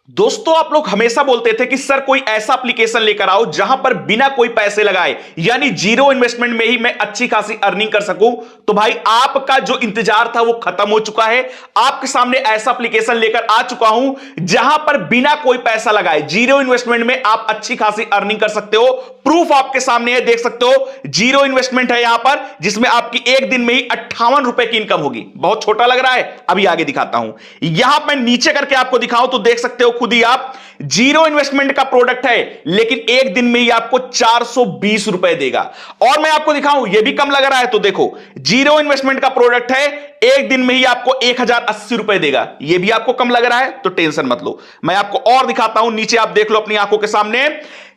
दोस्तों, आप लोग हमेशा बोलते थे कि सर कोई ऐसा एप्लीकेशन लेकर आओ जहां पर बिना कोई पैसे लगाए यानी जीरो इन्वेस्टमेंट में ही मैं अच्छी खासी अर्निंग कर सकूं। तो भाई आपका जो इंतजार था वो खत्म हो चुका है। आपके सामने ऐसा एप्लीकेशन लेकर आ चुका हूं जहां पर बिना कोई पैसा लगाए जीरो इन्वेस्टमेंट में आप अच्छी खासी अर्निंग कर सकते हो। प्रूफ आपके सामने है, देख सकते हो। जीरो इन्वेस्टमेंट है यहां पर, जिसमें आपकी एक दिन में ही 58 रुपए की इनकम होगी। बहुत छोटा लग रहा है, अभी आगे दिखाता हूं। यहां पर नीचे करके आपको दिखाऊं तो देख सकते हो खुद ही आप, जीरो इन्वेस्टमेंट का प्रोडक्ट है लेकिन एक दिन में ही आपको 420 रुपए देगा। और मैं आपको दिखाऊं, यह भी कम लग रहा है तो देखो, जीरो इन्वेस्टमेंट का प्रोडक्ट है, एक दिन में ही आपको 1080 रुपए देगा। यह भी आपको कम लग रहा है तो टेंशन मत लो, मैं आपको और दिखाता हूं। नीचे आप देख लो अपनी आंखों के सामने,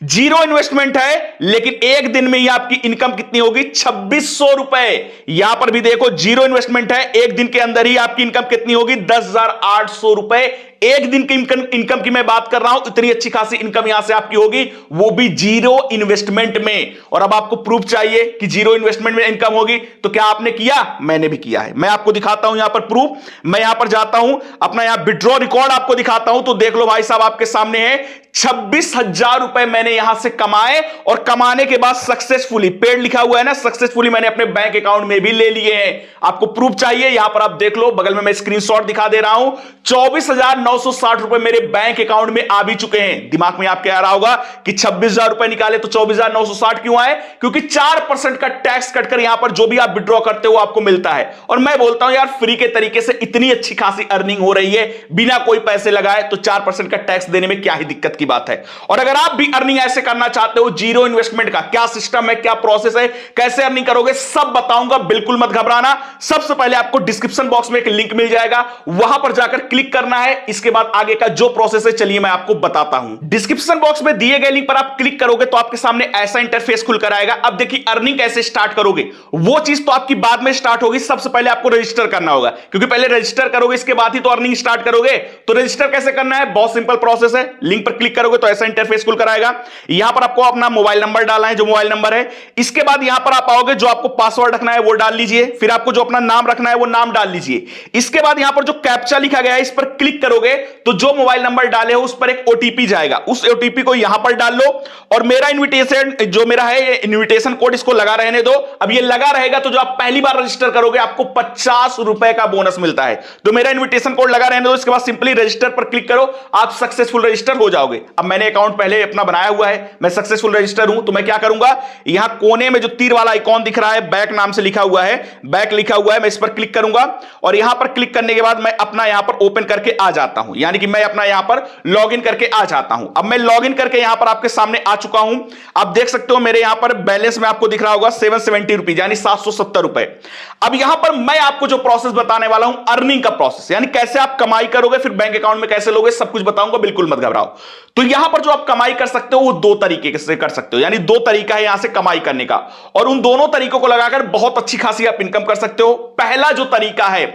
जीरो इन्वेस्टमेंट है लेकिन एक दिन में ही आपकी इनकम कितनी होगी, 2600 रुपए। यहां पर भी देखो, जीरो इन्वेस्टमेंट है, एक दिन के अंदर ही आपकी इनकम कितनी होगी, 10,800 रुपए। एक दिन की इनकम की मैं बात कर रहा हूं, इतनी अच्छी खासी इनकम यहां से आपकी होगी, वो भी जीरो इन्वेस्टमेंट में। और अब आपको प्रूफ चाहिए कि जीरो इन्वेस्टमेंट में इनकम होगी, तो क्या आपने किया? मैंने भी किया है। मैं आपको दिखाता हूं यहां पर प्रूफ। मैं यहां पर जाता हूं, अपना यहां विड्रॉ रिकॉर्ड आपको दिखाता हूं, तो देख लो भाई साहब, आपके सामने है 26,000 रुपए मैंने यहां से कमाए। और कमाने के बाद सक्सेसफुली, पेड लिखा हुआ है ना, सक्सेसफुली मैंने अपने बैंक अकाउंट में भी ले लिए हैं। आपको प्रूफ चाहिए, यहां पर आप देख लो, बगल में मैं स्क्रीनशॉट दिखा दे रहा हूं। 24,960 रुपए मेरे बैंक अकाउंट में आ भी चुके हैं। दिमाग में आपके आ रहा होगा कि 26,000 रुपए निकाले तो 24,960 क्यों आए? क्योंकि 4% का टैक्स कटकर यहां पर जो भी आप विड्रॉ करते हो आपको मिलता है। और मैं बोलता हूं यार, फ्री के तरीके से इतनी अच्छी खासी अर्निंग हो रही है बिना कोई पैसे लगाए, तो 4% का टैक्स देने में क्या ही दिक्कत की बात है। और अगर आप भी अर्निंग ऐसे करना चाहते हो, जीरो इन्वेस्टमेंट का क्या सिस्टम है, क्या प्रोसेस है, कैसे अर्निंग करोगे, सब बताऊंगा, बिल्कुल मत घबराना। सबसे पहले आपको डिस्क्रिप्शन बॉक्स में एक लिंक मिल जाएगा, वहां पर जाकर क्लिक करना है। इसके बाद आगे का जो प्रोसेस है, चलिए मैं आपको बताता हूं। डिस्क्रिप्शन बॉक्स में दिए गए लिंक पर आप क्लिक करोगे तो आपके सामने ऐसा इंटरफेस खुलकर आएगा। अब देखिए, अर्निंग कैसे स्टार्ट करोगे, वो चीज तो आपकी बाद में स्टार्ट होगी। सबसे पहले आपको रजिस्टर करना होगा, क्योंकि पहले रजिस्टर करोगे, इसके बाद ही तो अर्निंग स्टार्ट करोगे। तो रजिस्टर कैसे करना है, बहुत सिंपल प्रोसेस है। लिंक पर क्लिक करोगे तो ऐसा इंटरफेस खुलकर आएगा। यहां पर आपको अपना मोबाइल नंबर डालना है, जो मोबाइल नंबर है। इसके बाद यहां पर आप आओगे, जो आपको पासवर्ड रखना है वो डाल लीजिए। फिर आपको जो अपना नाम रखना है वो नाम डाल लीजिए। इसके बाद यहां पर जो कैप्चा लिखा गया है, इस पर क्लिक करोगे तो जो मोबाइल नंबर डाले हो उस पर एक ओटीपी जाएगा। उस ओटीपी को यहां पर डाल लो। और मेरा इन्विटेशन जो मेरा है, ये इन्विटेशन कोड, इसको लगा रहने दो। अब ये लगा रहेगा तो जो आप पहली बार रजिस्टर करोगे आपको 50 रुपए का बोनस मिलता है। तो मेरा इन्विटेशन कोड लगा रहने दो। इसके बाद सिंपली रजिस्टर पर क्लिक करो, आप सक्सेसफुल रजिस्टर हो जाओगे। अब मैंने अकाउंट पहले अपना बनाया हुआ है, मैं सक्सेसफुल रजिस्टर हूं, तो मैं क्या करूंगा, यहां कोने में जो तीर वाला आइकॉन दिख रहा है, बैक नाम से लिखा हुआ है, बैक लिखा हुआ है, मैं इस पर क्लिक करूंगा। और यहां पर क्लिक करने के बाद मैं अपना यहां पर ओपन करके आ जाता हूं, यानी कि मैं अपना यहां पर लॉगिन करके आ जाता हूं। अब मैं लॉगिन करके यहां पर आपके सामने आ चुका हूं। आप देख सकते हो मेरे यहां पर बैलेंस में आपको दिख रहा होगा 770 रुपीज, यानी 770 रुपए। अब यहां पर मैं आपको जो प्रोसेस बताने वाला हूं, अर्निंग का प्रोसेस, यानी कैसे आप कमाई करोगे, फिर बैंक अकाउंट में कैसे लोगे, सब कुछ बताऊंगा, बिल्कुल मत घबराओ। तो यहां पर जो आप कमाई कर सकते हो वो दो तरीके से कर सकते हो, यानी दो तरीका है यहां से कमाई करने का। और उन दोनों तरीकों को लगाकर बहुत अच्छी खासी आप इनकम कर सकते हो। पहला जो तरीका है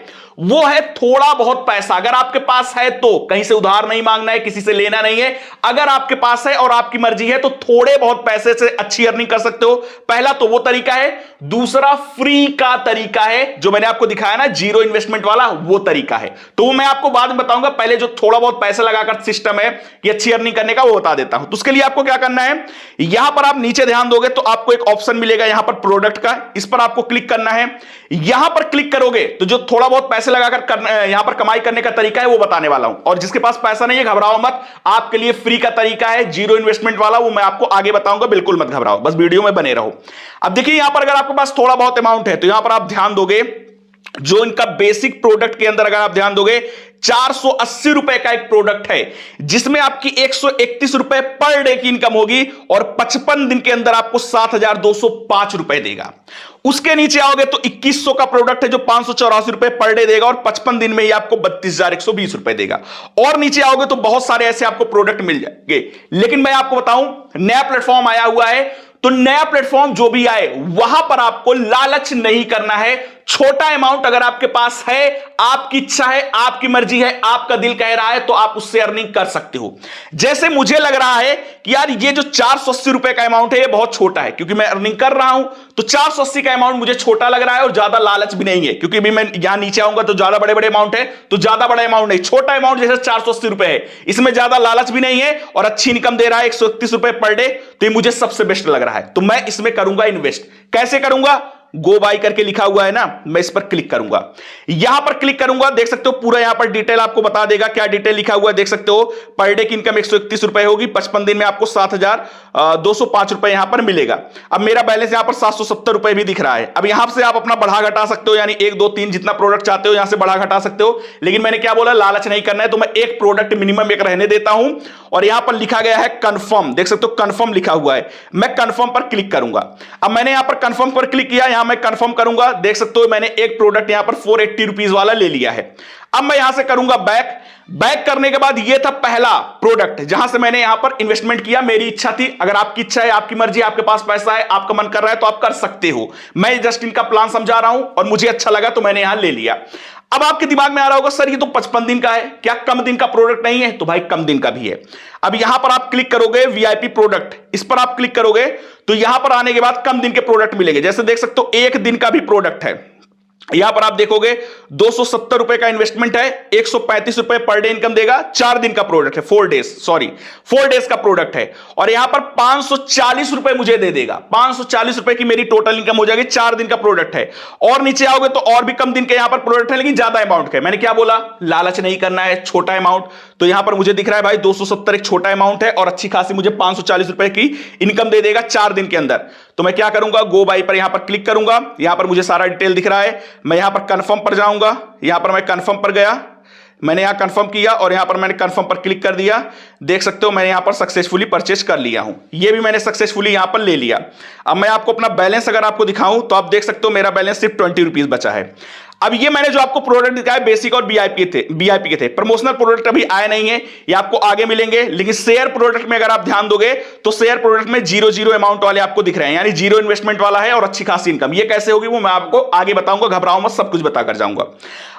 वो है थोड़ा बहुत पैसा, अगर आपके पास है तो, कहीं से उधार नहीं मांगना है, किसी से लेना नहीं है। अगर आपके पास है और आपकी मर्जी है तो थोड़े बहुत पैसे से अच्छी अर्निंग कर सकते हो। पहला तो वो तरीका है। दूसरा फ्री का तरीका है, जो मैंने आपको दिखाया ना, जीरो इन्वेस्टमेंट वाला, वो तरीका है। तो वो मैं आपको बाद में बताऊंगा। पहले जो थोड़ा बहुत पैसा लगाकर सिस्टम है कि अच्छी अर्निंग करने का, वो बता देता हूं। तो उसके लिए आपको क्या करना है, यहां पर आप नीचे ध्यान दोगे तो आपको एक ऑप्शन मिलेगा यहां पर प्रोडक्ट का, इस पर आपको क्लिक करना है। यहां पर क्लिक करोगे तो जो थोड़ा बहुत पैसे लगाकर यहां पर कमाई करने का तरीका है वो बताने वाला हूं। और जिसके पास पैसा नहीं है, घबराओ मत, आपके लिए फ्री का तरीका है जीरो इन्वेस्टमेंट वाला, वो मैं आपको आगे बताऊंगा, बिल्कुल मत घबराओ, बस वीडियो में बने रहो। अब देखिए, यहां पर अगर आपके पास थोड़ा बहुत अमाउंट है तो यहां पर आप ध्यान दोगे, जो इनका बेसिक प्रोडक्ट के अंदर अगर आप ध्यान दोगे, 480 रुपए का एक प्रोडक्ट है, जिसमें आपकी 131 रुपए पर डे की इनकम होगी। और 55 दिन के अंदर आपको 7,205 रुपए देगा। उसके नीचे आओगे तो 2100 का प्रोडक्ट है, जो 584 रुपए पर डे देगा और 55 दिन में ही आपको 32,120 रुपए देगा। और नीचे आओगे तो बहुत सारे ऐसे आपको प्रोडक्ट मिल जाएंगे। लेकिन मैं आपको बताऊं, नया प्लेटफॉर्म आया हुआ है, तो नया प्लेटफॉर्म जो भी आए वहां पर आपको लालच नहीं करना है। छोटा अमाउंट अगर आपके पास है, आपकी इच्छा है, आपकी मर्जी है, आपका दिल कह रहा है, तो आप उससे अर्निंग कर सकते हो। जैसे मुझे लग रहा है कि यार ये जो 480 रुपए का अमाउंट है ये बहुत छोटा है, क्योंकि मैं अर्निंग कर रहा हूं, तो 480 का अमाउंट मुझे छोटा लग रहा है और ज्यादा लालच भी नहीं है, क्योंकि भी मैं यहां नीचे आऊंगा तो ज्यादा बड़े बड़े अमाउंट है, तो ज्यादा बड़ा अमाउंट नहीं, छोटा अमाउंट जैसे 480 रुपए है, इसमें ज्यादा लालच भी नहीं है और अच्छी इनकम दे रहा है 131 रुपए पर डे, तो ये मुझे सबसे बेस्ट लग रहा है, तो मैं इसमें करूंगा इन्वेस्ट। कैसे करूंगा? गो बाय करके लिखा हुआ है ना, मैं इस पर क्लिक करूंगा, यहां पर क्लिक करूंगा, देख सकते हो पूरा यहां पर डिटेल आपको बता देगा, क्या डिटेल लिखा हुआ है देख सकते हो। पर डे की इनकम 131 रुपए होगी, 55 दिन में आपको 7,205 रुपए यहां पर मिलेगा। अब मेरा बैलेंस यहां पर 770 रुपए भी दिख रहा है। अब यहां से आप अपना बढ़ा घटा सकते हो, यानी 1 2 3 जितना प्रोडक्ट चाहते हो यहां से बढ़ा घटा सकते हो, लेकिन मैंने क्या बोला, लालच नहीं करना है, तो मैं एक प्रोडक्ट मिनिमम एक रहने देता हूं। और यहां पर लिखा गया है कंफर्म, देख सकते हो कंफर्म लिखा हुआ है, मैं कंफर्म पर क्लिक करूंगा। अब मैंने यहां पर कंफर्म पर क्लिक किया, यहां मैं कंफर्म करूंगा, देख सकते हो मैंने एक प्रोडक्ट यहां पर 480 रुपीज वाला ले लिया है। अब मैं यहां से करूंगा बैक करने के बाद ये था पहला प्रोडक्ट जहां से मैंने यहां पर इन्वेस्टमेंट किया, मेरी इच्छा थी, अगर आपकी इच्छा है, आपकी मर्जी, आपके पास पैसा है, आपका मन कर रहा है तो आप कर सकते हो। मैं जस्ट इनका प्लान समझा रहा हूं और मुझे अच्छा लगा तो मैंने यहां ले लिया। अब आपके दिमाग में आ रहा होगा सर ये तो 55 दिन का है, क्या कम दिन का प्रोडक्ट नहीं है? तो भाई कम दिन का भी है। अब यहां पर आप क्लिक करोगे वीआईपी प्रोडक्ट, इस पर आप क्लिक करोगे तो यहां पर आने के बाद कम दिन के प्रोडक्ट मिलेंगे। जैसे देख सकते हो एक दिन का भी प्रोडक्ट है, यहां पर आप देखोगे 270 रुपए का इन्वेस्टमेंट है, 135 रुपए पर डे इनकम देगा, 4 दिन का प्रोडक्ट है, 4 डेज का प्रोडक्ट है। और यहां पर 540 रुपए मुझे दे देगा, 540 रुपए की मेरी टोटल इनकम हो जाएगी, 4 दिन का प्रोडक्ट है। और नीचे आओगे तो और भी कम दिन के यहां पर प्रोडक्ट है, लेकिन ज्यादा अमाउंट के। मैंने क्या बोला, लालच नहीं करना है, छोटा अमाउंट, तो यहां पर मुझे दिख रहा है भाई 270 एक छोटा अमाउंट है और अच्छी खासी मुझे 540 रुपए की इनकम दे देगा 4 दिन के अंदर। तो मैं क्या करूंगा, गो बाई पर यहां पर क्लिक करूंगा, यहां पर मुझे सारा डिटेल दिख रहा है, मैं यहां पर कंफर्म पर जाऊंगा, यहां पर मैं कंफर्म पर गया, मैंने यहां कंफर्म किया और यहां पर मैंने कंफर्म पर क्लिक कर दिया। देख सकते हो मैंने यहां पर सक्सेसफुली परचेस कर लिया हूं, ये भी मैंने सक्सेसफुली यहां पर ले लिया। अब मैं आपको अपना बैलेंस अगर आपको दिखाऊं तो आप देख सकते हो मेरा बैलेंस सिर्फ 20 रुपीज बचा है। अब ये मैंने जो आपको प्रोडक्ट दिखाया बेसिक और बीआईपी के थे, प्रमोशनल प्रोडक्ट अभी आए नहीं है, ये आपको आगे मिलेंगे। लेकिन शेयर प्रोडक्ट में अगर आप ध्यान दोगे तो शेयर प्रोडक्ट में 0 अमाउंट वाले आपको दिख रहे हैं, यानी 0 इन्वेस्टमेंट वाला है और अच्छी खासी इनकम। ये कैसे होगी वो मैं आपको आगे बताऊंगा, घबराओ मत, सब कुछ बताकर जाऊंगा।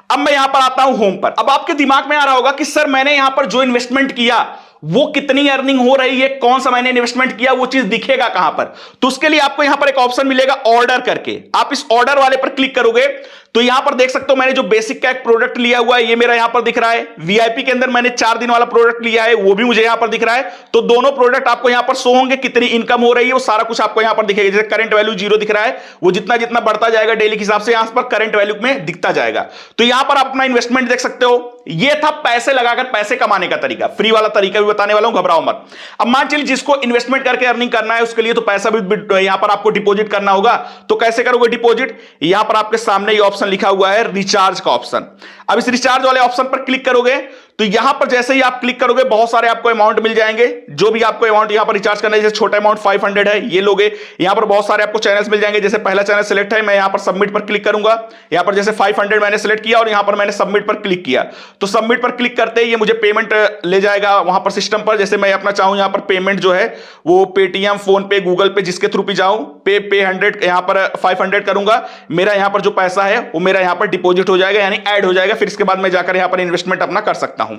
अब मैं यहां पर आता हूं होम पर। अब आपके दिमाग में आ रहा होगा कि सर मैंने यहां पर जो इन्वेस्टमेंट किया वो कितनी अर्निंग हो रही है, कौन सा मैंने इन्वेस्टमेंट किया, वो चीज दिखेगा कहां पर? तो उसके लिए आपको यहां पर एक ऑप्शन मिलेगा ऑर्डर करके, आप इस ऑर्डर वाले पर क्लिक करोगे तो यहां पर देख सकते हो मैंने जो बेसिक का एक प्रोडक्ट लिया हुआ है ये मेरा यहां पर दिख रहा है, वीआईपी के अंदर मैंने 4 दिन वाला प्रोडक्ट लिया है वो भी मुझे यहां पर दिख रहा है। तो दोनों प्रोडक्ट आपको यहां पर शो होंगे, कितनी इनकम हो रही है वो सारा कुछ आपको यहां पर दिखेगा। जैसे करंट वैल्यू 0 दिख रहा है, वो जितना जितना बढ़ता जाएगा डेली के हिसाब से यहां पर करंट वैल्यू में दिखता जाएगा। तो यहां पर आप अपना इन्वेस्टमेंट देख सकते हो। ये था पैसे लगाकर पैसे कमाने का तरीका, फ्री वाला तरीका भी बताने वाला हूं, घबराओ मत। अब मान चलिए जिसको इन्वेस्टमेंट करके अर्निंग करना है उसके लिए तो पैसा भी यहां पर आपको डिपॉजिट करना होगा। तो कैसे करोगे डिपॉजिट? यहां पर आपके सामने ये ऑप्शन लिखा हुआ है रिचार्ज का ऑप्शन। अब इस रिचार्ज वाले ऑप्शन पर क्लिक करोगे तो यहां पर जैसे ही आप क्लिक करोगे बहुत सारे आपको अमाउंट मिल जाएंगे, जो भी आपको अमाउंट यहां पर रिचार्ज करना है। जैसे छोटा अमाउंट 500 है ये लोगे, यहां पर बहुत सारे आपको चैनल्स मिल जाएंगे। जैसे पहला चैनल सिलेक्ट है, मैं यहां पर सबमिट पर क्लिक करूंगा, यहां पर जैसे 500 मैंने सिलेक्ट किया और यहां पर मैंने सबमिट पर क्लिक किया। तो सबमिट पर क्लिक करते ही ये मुझे पेमेंट ले जाएगा वहां पर सिस्टम पर। जैसे मैं अपना चाहूं यहां पर पेमेंट जो है वो पेटीएम, फोन पे, गूगल पे, जिसके थ्रू भी जाऊं, पे 100 यहां पर 500 करूंगा, मेरा यहां पर जो पैसा है वो मेरा यहां पर डिपॉजिट हो जाएगा, यानी ऐड हो जाएगा। फिर इसके बाद मैं जाकर यहां पर इन्वेस्टमेंट अपना कर सकता हूं।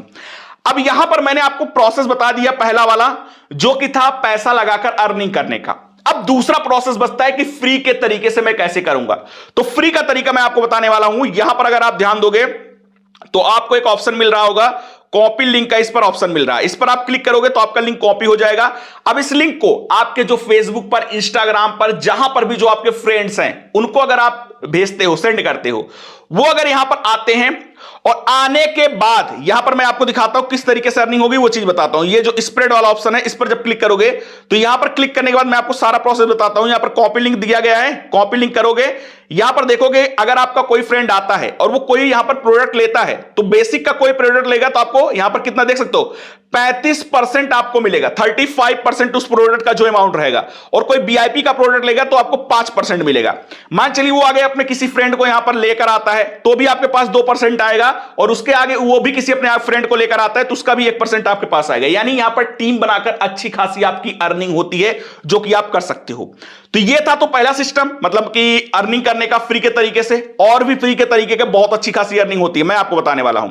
अब यहां पर मैंने आपको प्रोसेस बता दिया पहला वाला, जो कि था पैसा लगाकर अर्निंग करने का। अब दूसरा प्रोसेस बचता है कि फ्री के तरीके से मैं कैसे करूंगा। तो फ्री का तरीका मैं आपको बताने वाला हूं। यहां पर अगर आप ध्यान दोगे तो आपको एक ऑप्शन मिल रहा होगा कॉपी लिंक का, इस पर ऑप्शन मिल रहा है, इस पर आप क्लिक करोगे तो आपका लिंक कॉपी हो जाएगा। अब इस लिंक को आपके जो फेसबुक पर, इंस्टाग्राम पर, जहां पर भी जो आपके फ्रेंड्स हैं उनको अगर आप भेजते हो, सेंड करते हो, वो अगर यहां पर आते हैं और आने के बाद यहां पर मैं आपको दिखाता हूं किस तरीके से अर्निंग होगी, वो चीज बताता हूं। ये जो स्प्रेड वाला ऑप्शन है इस पर जब क्लिक करोगे तो यहां पर क्लिक करने के बाद मैं आपको सारा प्रोसेस बताता हूं। यहां पर कॉपी लिंक दिया गया है, कॉपी लिंक करोगे, यहां पर देखोगे अगर आपका कोई फ्रेंड आता है और वो कोई यहां पर प्रोडक्ट लेता है तो बेसिक का कोई प्रोडक्ट लेगा तो आपको यहां पर कितना देख सकते हो 35% आपको मिलेगा, 35% उस प्रोडक्ट का जो अमाउंट रहेगा। और कोई बीआईपी का प्रोडक्ट लेगा तो आपको 5% मिलेगा। मान चलिए वो आगे अपने किसी फ्रेंड को यहां पर लेकर आता है तो भी आपके पास 2% आएगा, और उसके आगे वो भी किसी अपने फ्रेंड को लेकर आता है तो उसका भी 1% आपके पास आएगा। यानी यहां पर टीम बनाकर अच्छी खासी आपकी अर्निंग होती है, जो कि आप कर सकते हो। तो ये था तो पहला सिस्टम, मतलब कि अर्निंग करने का फ्री के तरीके से, और भी फ्री के तरीके के बहुत अच्छी खासी अर्निंग होती है, मैं आपको बताने वाला हूं।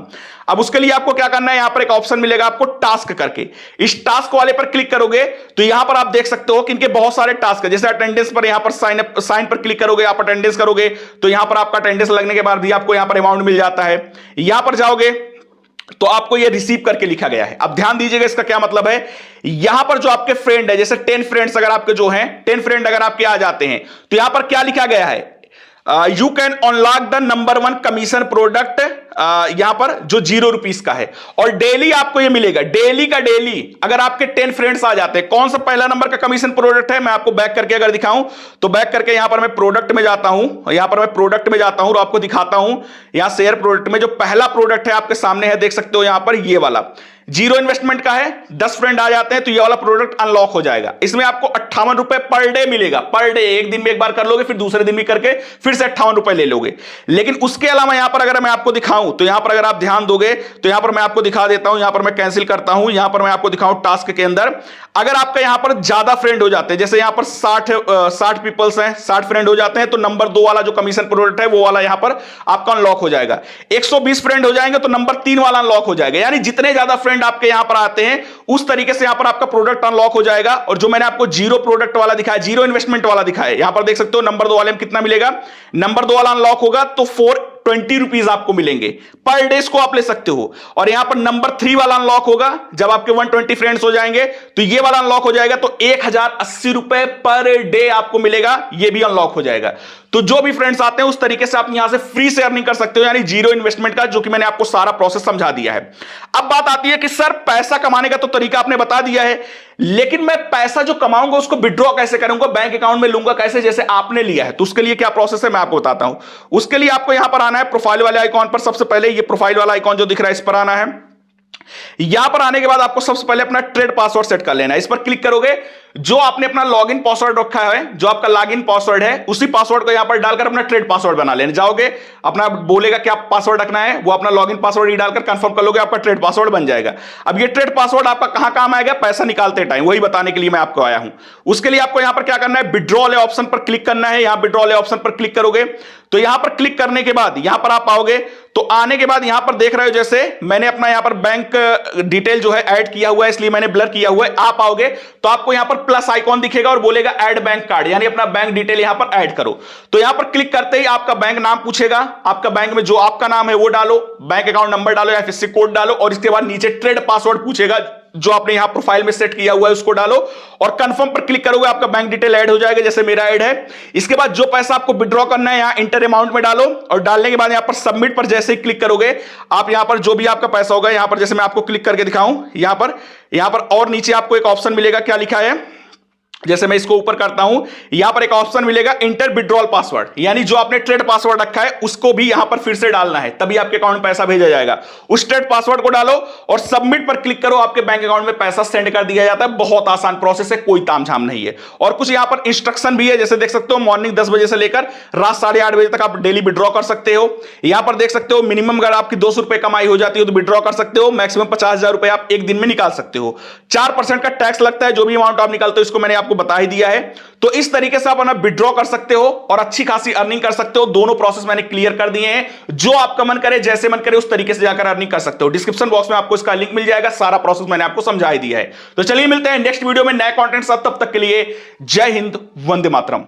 अब उसके लिए आपको क्या करना है, यहां पर एक ऑप्शन मिलेगा आपको टास्क करके, इस टास्क वाले पर क्लिक करोगे तो यहां पर आप देख सकते हो कि इनके बहुत सारे टास्क है। जैसे अटेंडेंस पर यहां पर साइन पर क्लिक करोगे, आप अटेंडेंस करोगे तो यहां पर आपका अटेंडेंस लगने के बाद भी आपको यहां पर अमाउंट मिल जाता है। यहां पर जाओगे तो आपको ये रिसीव करके लिखा गया है। अब ध्यान दीजिएगा इसका क्या मतलब है। यहां पर जो आपके फ्रेंड है, जैसे 10 फ्रेंड्स अगर आपके जो हैं, 10 फ्रेंड अगर आपके आ जाते हैं तो यहां पर क्या लिखा गया है, you can unlock the number 1 commission product, यहां पर जो ₹0 का है, और डेली आपको ये मिलेगा, डेली का डेली अगर आपके 10 फ्रेंड्स आ जाते हैं। कौन सा पहला नंबर का कमीशन प्रोडक्ट है, मैं आपको बैक करके अगर दिखाऊं तो बैक करके यहां पर मैं प्रोडक्ट में जाता हूं, यहां पर मैं प्रोडक्ट में जाता हूं और आपको दिखाता हूं। यहां शेयर प्रोडक्ट में जो पहला प्रोडक्ट है आपके सामने है, देख सकते हो यहां पर ये वाला 0 इन्वेस्टमेंट का है, 10 फ्रेंड आ जाते हैं तो ये वाला प्रोडक्ट अनलॉक हो जाएगा। इसमें आपको ₹58 पर डे मिलेगा, पर डे, एक दिन में एक बार कर लोगे, फिर दूसरे दिन भी करके फिर से ₹58 ले लोगे। लेकिन उसके अलावा यहां पर अगर मैं आपको दिखाऊं तो यहां पर अगर आप ध्यान दोगे तो यहां पर मैं आपको दिखा देता हूं, यहां पर मैं कैंसिल करता हूं, यहां पर मैं आपको दिखाऊं टास्क के अंदर अगर आपका यहां पर ज्यादा फ्रेंड हो जाते हैं, जैसे यहां पर 60 पीपल्स हैं, 60 फ्रेंड हो जाते हैं तो नंबर 2 वाला जो कमीशन प्रोडक्ट है वो वाला यहां पर आपका अनलॉक हो जाएगा। 120 फ्रेंड हो जाएंगे तो नंबर 3 वाला अनलॉक हो जाएगा। यानी जितने ज्यादा फ्रेंड आपके यहां पर आते हैं उस तरीके से यहां पर आपका प्रोडक्ट अनलॉक हो जाएगा। और जो मैंने आपको 0 प्रोडक्ट वाला दिखाया, 0 इन्वेस्टमेंट वाला दिखाया, यहां पर देख सकते हो नंबर 2 वाले में कितना मिलेगा, नंबर 2 वाला अनलॉक होगा तो ₹420 आपको मिलेंगे पर डे, इसको आप ले सकते हो। और यहां पर नंबर 3 वाला अनलॉक होगा जब आपके 120 फ्रेंड्स हो जाएंगे तो ये वाला अनलॉक हो जाएगा तो ₹1080 पर डे आपको मिलेगा, ये भी अनलॉक हो जाएगा। तो जो भी फ्रेंड्स आते हैं उस तरीके से आप यहां से फ्री से अर्निंग कर सकते हो, यानी 0 इन्वेस्टमेंट का, जो कि मैंने आपको सारा प्रोसेस समझा दिया है। अब बात आती है कि सर पैसा कमाने का तो तरीका आपने बता दिया है, लेकिन मैं पैसा जो कमाऊंगा उसको विड्रॉ कैसे करूंगा, बैंक अकाउंट में लूंगा कैसे, जैसे आपने लिया है, तो उसके लिए क्या प्रोसेस है मैं आपको बताता हूं। उसके लिए आपको यहां पर आना है प्रोफाइल वाले आइकॉन पर। सबसे पहले ये प्रोफाइल वाला आइकॉन जो दिख रहा है इस पर आना है। यहां पर आने के बाद आपको सबसे पहले अपना ट्रेड पासवर्ड सेट कर लेना है। इस पर क्लिक करोगे, जो आपने अपना लॉगिन पासवर्ड रखा है, जो आपका लॉगिन पासवर्ड है उसी पासवर्ड को यहां पर डालकर अपना ट्रेड पासवर्ड बना लेना। जाओगे, अपना बोलेगा क्या पासवर्ड रखना है, वो अपना लॉगिन पासवर्ड ही डालकर कंफर्म कर लोगे, आपका ट्रेड पासवर्ड बन जाएगा। अब ये ट्रेड पासवर्ड आपका कहां काम आएगा, पैसा निकालते टाइम, वही बताने के लिए मैं आपको आया हूं। उसके लिए आपको यहां पर क्या करना है, विड्रॉ वाले ऑप्शन पर क्लिक करना है। यहां विड्रॉ वाले ऑप्शन पर क्लिक करोगे तो यहां पर क्लिक करने के बाद यहां पर आप आओगे तो आने के बाद यहां पर देख रहे हो, जैसे मैंने अपना यहां पर बैंक डिटेल जो है ऐड किया हुआ है, इसलिए मैंने ब्लर किया हुआ है। आप आओगे तो आपको यहां पर प्लस आइकॉन दिखेगा और बोलेगा ऐड बैंक कार्ड, यानी अपना बैंक डिटेल यहां पर ऐड करो। तो यहां पर क्लिक करते ही आपका बैंक नाम पूछेगा, आपका बैंक में जो आपका नाम है वो डालो, बैंक अकाउंट नंबर डालो या फिर कोड डालो, और इसके बाद नीचे ट्रेड पासवर्ड पूछेगा जो आपने यहां प्रोफाइल में सेट किया हुआ है उसको डालो, और कंफर्म पर क्लिक करोगे, आपका बैंक डिटेल ऐड हो जाएगा, जैसे मेरा ऐड है। इसके बाद जो पैसा आपको विड्रॉ करना है यहां इंटर अमाउंट में डालो, और डालने के बाद यहां पर सबमिट पर जैसे ही क्लिक करोगे, आप यहां पर जो भी आपका पैसा होगा, यहां पर जैसे मैं आपको क्लिक करके दिखाऊं, यहां पर और नीचे आपको एक ऑप्शन मिलेगा, क्या लिखा है, जैसे मैं इसको ऊपर करता हूं, यहां पर एक ऑप्शन मिलेगा इंटर विड्रॉल पासवर्ड, यानी जो आपने ट्रेड पासवर्ड रखा है उसको भी यहां पर फिर से डालना है, तभी आपके अकाउंट में पैसा भेजा जाएगा। उस ट्रेड पासवर्ड को डालो और सबमिट पर क्लिक करो, आपके बैंक अकाउंट में पैसा सेंड कर दिया जाता है। बहुत आसान प्रोसेस है, कोई तामझाम नहीं है। और कुछ यहां पर इंस्ट्रक्शन भी है, जैसे देख सकते हो मॉर्निंग 10 बजे से लेकर रात 8:30 बजे तक आप डेली विड्रॉ कर सकते हो। यहां पर देख सकते हो मिनिमम अगर आपकी ₹200 कमाई हो जाती है तो विड्रॉ कर सकते हो, मैक्सिमम ₹50,000 आप एक दिन में निकाल सकते हो। 4% का टैक्स लगता है जो भी अमाउंट आप निकालते हो, इसको मैंने आपको बता ही दिया है। तो इस तरीके से आप अपना विड्रॉ कर सकते हो और अच्छी खासी अर्निंग कर सकते हो। दोनों प्रोसेस मैंने क्लियर कर दिए हैं, जो आपका मन करे, जैसे मन करे उस तरीके से जाकर अर्निंग कर सकते हो। डिस्क्रिप्शन बॉक्स में आपको इसका लिंक मिल जाएगा, सारा प्रोसेस मैंने आपको समझा ही दिया है। तो चलिए मिलते हैं नेक्स्ट वीडियो में नए कंटेंट साथ, तब तक के लिए जय हिंद, वंदे मातरम।